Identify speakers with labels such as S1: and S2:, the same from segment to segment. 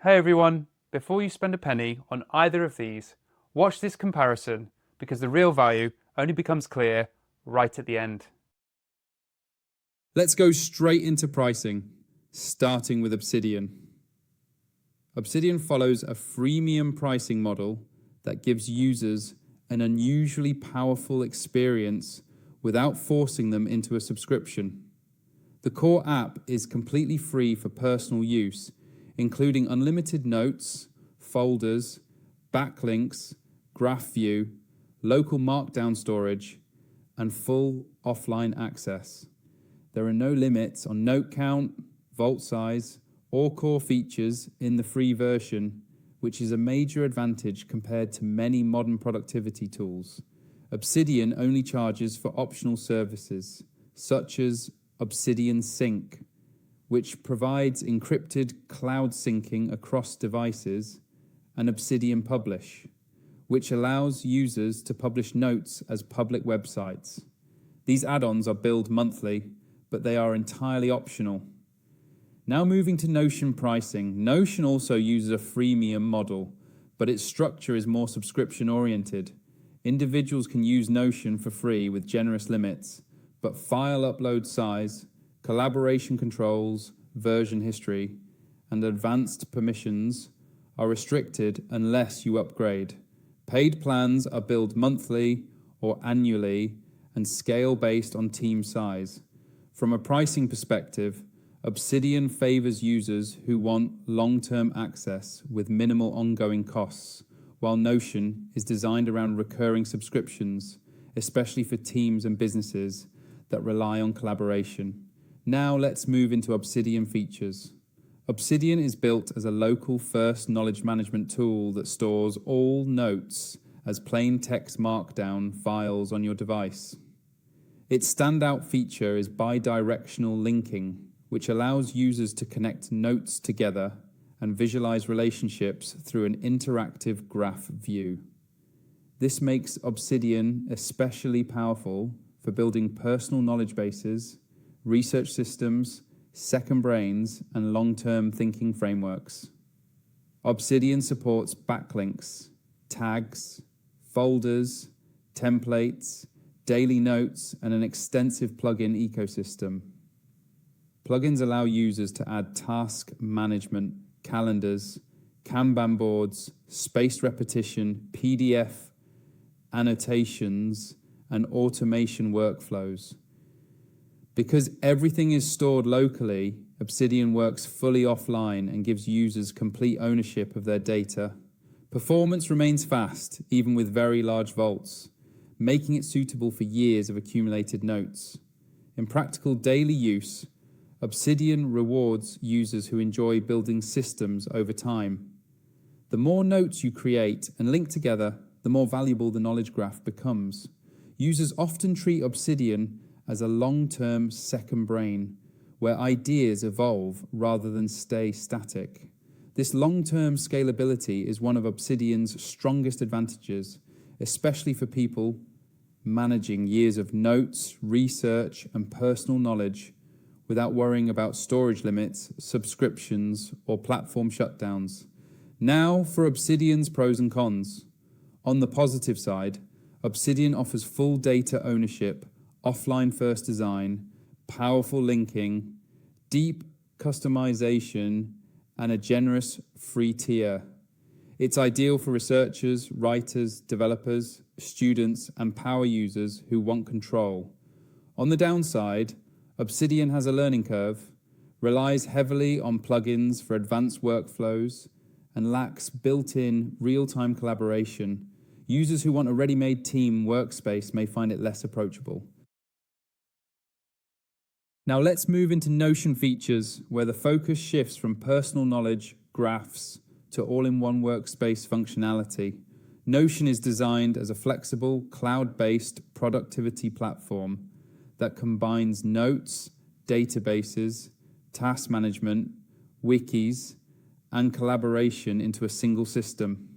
S1: Hey everyone, before you spend a penny on either of these, watch this comparison because the real value only becomes clear right at the end.
S2: Let's go straight into pricing, starting with Obsidian. Obsidian follows a freemium pricing model that gives users an unusually powerful experience without forcing them into a subscription. The core app is completely free for personal use, including unlimited notes, folders, backlinks, graph view, local markdown storage, and full offline access. There are no limits on note count, vault size, or core features in the free version, which is a major advantage compared to many modern productivity tools. Obsidian only charges for optional services, such as Obsidian Sync, which provides encrypted cloud syncing across devices, and Obsidian Publish, which allows users to publish notes as public websites. These add-ons are billed monthly, but they are entirely optional. Now moving to Notion pricing. Notion also uses a freemium model, but its structure is more subscription-oriented. Individuals can use Notion for free with generous limits, but file upload size, collaboration controls, version history, and advanced permissions are restricted unless you upgrade. Paid plans are billed monthly or annually and scale based on team size. From a pricing perspective, Obsidian favors users who want long-term access with minimal ongoing costs, while Notion is designed around recurring subscriptions, especially for teams and businesses that rely on collaboration. Now let's move into Obsidian features. Obsidian is built as a local-first knowledge management tool that stores all notes as plain text markdown files on your device. Its standout feature is bidirectional linking, which allows users to connect notes together and visualize relationships through an interactive graph view. This makes Obsidian especially powerful for building personal knowledge bases, research systems, second brains, and long-term thinking frameworks. Obsidian supports backlinks, tags, folders, templates, daily notes, and an extensive plugin ecosystem. Plugins allow users to add task management, calendars, Kanban boards, spaced repetition, PDF annotations, and automation workflows. Because everything is stored locally, Obsidian works fully offline and gives users complete ownership of their data. Performance remains fast, even with very large vaults, making it suitable for years of accumulated notes. In practical daily use, Obsidian rewards users who enjoy building systems over time. The more notes you create and link together, the more valuable the knowledge graph becomes. Users often treat Obsidian as a long-term second brain, where ideas evolve rather than stay static. This long-term scalability is one of Obsidian's strongest advantages, especially for people managing years of notes, research, and personal knowledge without worrying about storage limits, subscriptions, or platform shutdowns. Now for Obsidian's pros and cons. On the positive side, Obsidian offers full data ownership, offline-first design, powerful linking, deep customization, and a generous free tier. It's ideal for researchers, writers, developers, students, and power users who want control. On the downside, Obsidian has a learning curve, relies heavily on plugins for advanced workflows, and lacks built-in real-time collaboration. Users who want a ready-made team workspace may find it less approachable. Now let's move into Notion features, where the focus shifts from personal knowledge, graphs, to all-in-one workspace functionality. Notion is designed as a flexible, cloud-based productivity platform that combines notes, databases, task management, wikis, and collaboration into a single system.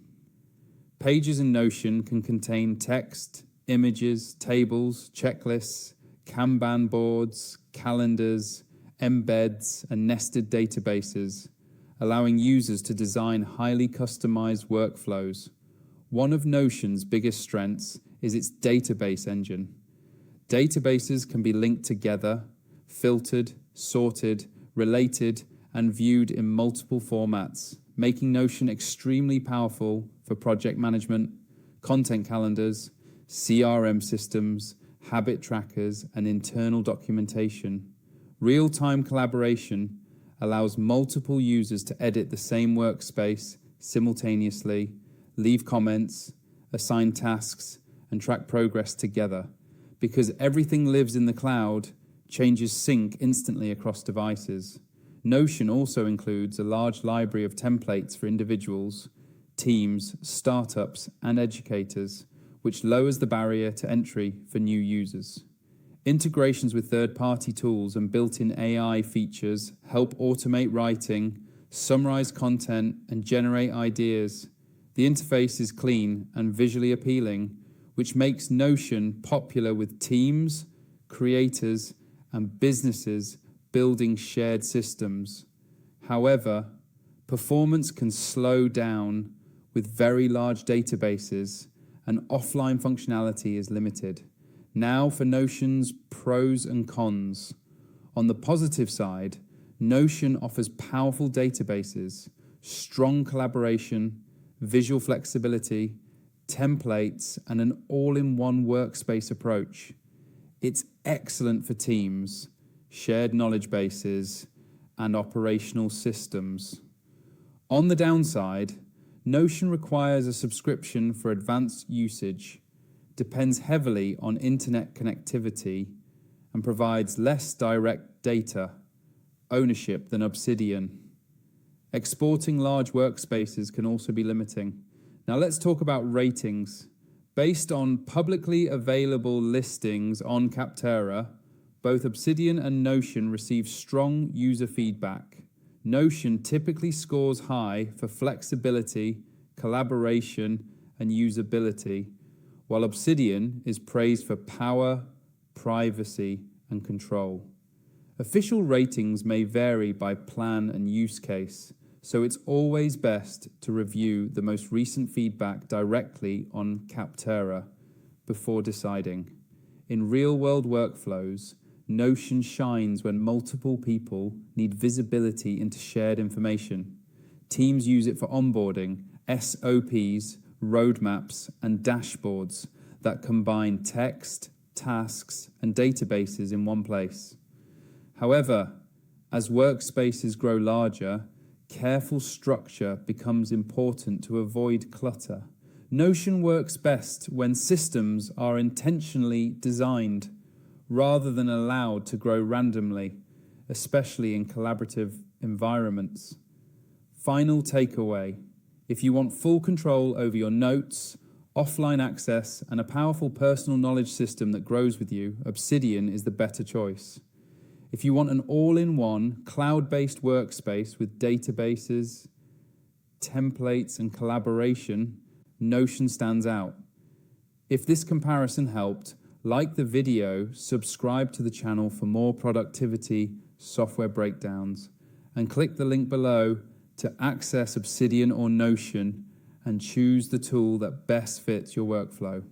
S2: Pages in Notion can contain text, images, tables, checklists, Kanban boards, calendars, embeds, and nested databases, allowing users to design highly customized workflows. One of Notion's biggest strengths is its database engine. Databases can be linked together, filtered, sorted, related, and viewed in multiple formats, making Notion extremely powerful for project management, content calendars, CRM systems, habit trackers, and internal documentation. Real-time collaboration allows multiple users to edit the same workspace simultaneously, leave comments, assign tasks, and track progress together. Because everything lives in the cloud, changes sync instantly across devices. Notion also includes a large library of templates for individuals, teams, startups, and educators, which lowers the barrier to entry for new users. Integrations with third-party tools and built-in AI features help automate writing, summarize content, and generate ideas. The interface is clean and visually appealing, which makes Notion popular with teams, creators, and businesses building shared systems. However, performance can slow down with very large databases, and offline functionality is limited. Now for Notion's pros and cons. On the positive side, Notion offers powerful databases, strong collaboration, visual flexibility, templates, and an all-in-one workspace approach. It's excellent for teams, shared knowledge bases, and operational systems. On the downside, Notion requires a subscription for advanced usage, depends heavily on internet connectivity, and provides less direct data ownership than Obsidian. Exporting large workspaces can also be limiting. Now let's talk about ratings. Based on publicly available listings on Capterra, both Obsidian and Notion receive strong user feedback. Notion typically scores high for flexibility, collaboration, and usability, while Obsidian is praised for power, privacy, and control. Official ratings may vary by plan and use case, so it's always best to review the most recent feedback directly on Capterra before deciding. In real-world workflows, Notion shines when multiple people need visibility into shared information. Teams use it for onboarding, SOPs, roadmaps, and dashboards that combine text, tasks, and databases in one place. However, as workspaces grow larger, careful structure becomes important to avoid clutter. Notion works best when systems are intentionally designed rather than allowed to grow randomly, especially in collaborative environments. Final takeaway: if you want full control over your notes, offline access, and a powerful personal knowledge system that grows with you, Obsidian is the better choice. If you want an all-in-one, cloud-based workspace with databases, templates, and collaboration, Notion stands out. If this comparison helped, like the video, subscribe to the channel for more productivity software breakdowns, and click the link below to access Obsidian or Notion and choose the tool that best fits your workflow.